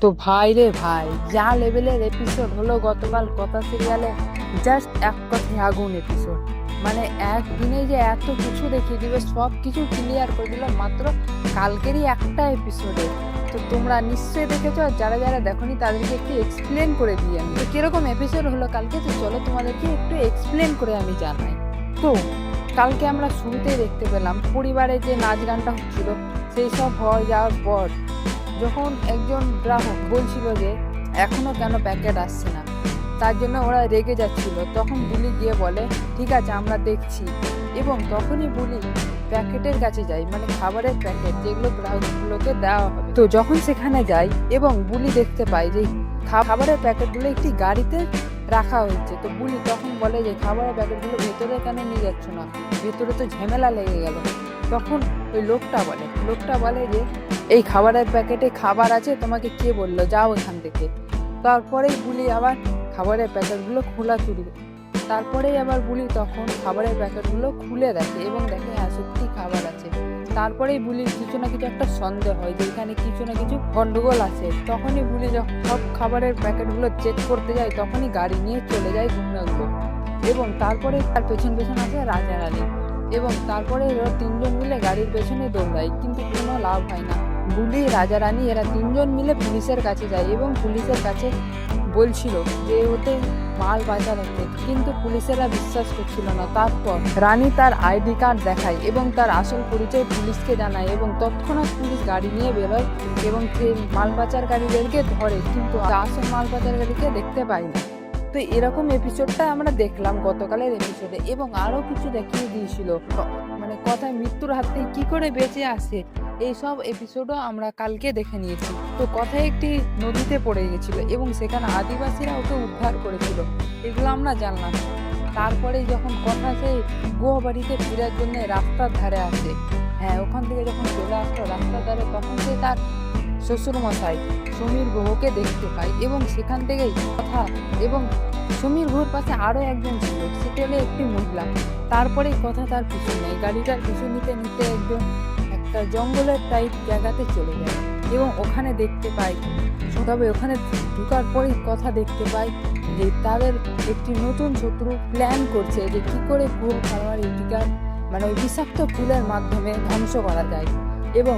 তো ভাই রে ভাই, যা লেভেলের এপিসোড হলো গতকাল কথা সিরিয়ালে। জাস্ট এক কথায় আগুন এপিসোড। মানে একদিনে যে এত কিছু দেখিয়ে দিবে, সব কিছু ক্লিয়ার করে দিল মাত্র কালকেরই একটা এপিসোডে। তো তোমরা নিশ্চয়ই দেখেছো, আর যারা যারা দেখোনি তাদেরকে একটু এক্সপ্লেন করে দিই আমি। তো কিরকম এপিসোড হলো কালকে, তো চলো তোমাদেরকে একটু এক্সপ্লেন করে আমি জানাই। তো কালকে আমরা শুরুতেই দেখতে পেলাম পরিবারে যে নাচ গানটা হচ্ছিল, সেই সব হয়ে যাওয়ার পর যখন একজন গ্রাহক বলছিল যে এখনো কেন প্যাকেট আসছে না, তার জন্য ওরা রেগে যাচ্ছিল, তখন বুলি গিয়ে বলে ঠিক আছে আমরা দেখছি। এবং তখনই বুলি প্যাকেটের কাছে যায়, মানে খাবারের প্যাকেট যেগুলো গ্রাহকগুলোকে দেওয়া হবে। তো যখন সেখানে যায় এবং বুলি দেখতে পায় যে খাবারের প্যাকেটগুলো একটি গাড়িতে রাখা হয়েছে, তো বুলি তখন বলে যে খাবারের প্যাকেটগুলো ভেতরে কেন নিয়ে যাচ্ছ না, ভেতরে তো ঝামেলা লেগে গেল। তখন ওই লোকটা বলে যে এই খাবারের প্যাকেটে খাবার আছে, তোমাকে কে বললো, যাও এখান থেকে। তারপরেই বুলি আবার খাবারের প্যাকেটগুলো খোলা শুরু। তারপরেই আবার বুলি তখন খাবারের প্যাকেটগুলো খুলে দেখে এবং দেখে হ্যাঁ সত্যি খাবার আছে। তারপরেই বুলির কিছু না কিছু একটা সন্দেহ হয় যে এখানে কিছু না কিছু গন্ডগোল আছে। তখনই বুলি যখন সব খাবারের প্যাকেটগুলো চেক করতে যায়, তখনই গাড়ি নিয়ে চলে যায় গুন্ডাগুলো। এবং তারপরে তার পেছন আছে রাজা রানী, এবং তারপরে ওরা তিনজন মিলে গাড়ির পেছনে দৌড়ায়, কিন্তু কোনো লাভ হয় না। বুলি, রাজা রানী এরা তিনজন মিলে পুলিশের কাছে যায় এবং পুলিশের কাছে বলছিল যে ওতে মাল পাচার হচ্ছে, কিন্তু পুলিশেরা বিশ্বাস করছিল না। তারপর রানী তার আইডি কার্ড দেখায় এবং তার আসল পরিচয় পুলিশকে জানায়, এবং তৎক্ষণাৎ পুলিশ গাড়ি নিয়ে বেরোয় এবং মাল পাচারকারীদেরকে ধরে, কিন্তু আসল মাল পাচারকারীকে দেখতে পায় না। তো এরকম এপিসোডটা আমরা দেখলাম গতকালের এপিসোডে, এবং আরো কিছু দেখিয়ে দিয়েছিল, মানে কথায় মৃত্যুর হাত থেকে কি করে বেঁচে আসে, এইসব এপিসোডও আমরা কালকে দেখে নিয়েছি। তো কথায় একটি নদীতে পড়ে গেছিল এবং সেখানে আদিবাসীরা ওকে উদ্ধার করেছিল, এগুলো আমরা জানলাম। তারপরে যখন কথা সেই গুহ বাড়িতে ফেরার জন্য রাস্তার ধারে আসে, হ্যাঁ ওখান থেকে যখন চলে আসলো রাস্তার ধারে, তখন সে তার শ্বশুর মশাই সমীর গুহকে দেখতে পায় এবং সেখান থেকেই কথা। এবং সমীর গুহর পাশে আরো একজন ছিল, সেটা হলো একটি মহিলা। তারপরে কথা তার পিছু নেয়, গাড়িটার পিছু নিতে নিতে একজন একটা জঙ্গলের টাইপ জায়গাতে চলে যায় এবং ওখানে দেখতে পায়। তবে ওখানে ঢুকার পরেই কথা দেখতে পায় যে তাদের একটি নতুন শত্রু প্ল্যান করছে যে কি করে গুহ খাওয়ার এটিকার মানে ওই বিষাক্ত ফুলের মাধ্যমে ধ্বংস করা যায়। এবং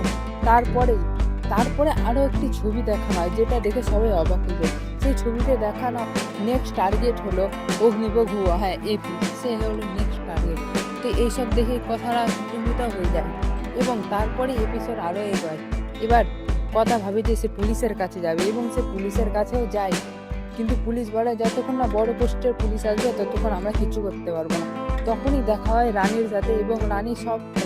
তারপরে আরো একটি ছবি দেখানো হয়, যেটা দেখে সবাই অবাক হয়ে যায়। সেই ছবিতে দেখানো নেক্সট টার্গেট হলো অগ্নিব গুহা, হ্যাঁ এপি, সে হলো নেক্সট টার্গেট। তো এইসব দেখে কথাটা চিন্তিত হয়ে যায় এবং তারপরে এপিসোড আরো এগোয়। এবার কথা ভাবে যে সে পুলিশের কাছে যাবে এবং সে পুলিশের কাছেও যায়, কিন্তু পুলিশ বলে যতক্ষণ না বড় পোস্টের পুলিশ আসবে ততক্ষণ আমরা কিছু করতে পারবো না। তখনই দেখা হয় রানীর সাথে, এবং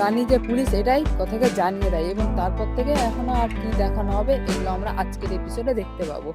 রানী যে পুলিশ এটাই কথাকে জানিয়ে দেয়, এবং তারপর থেকে এখনো আর কি দেখানো হবে এগুলো আমরা আজকের এপিসোডে দেখতে পাবো।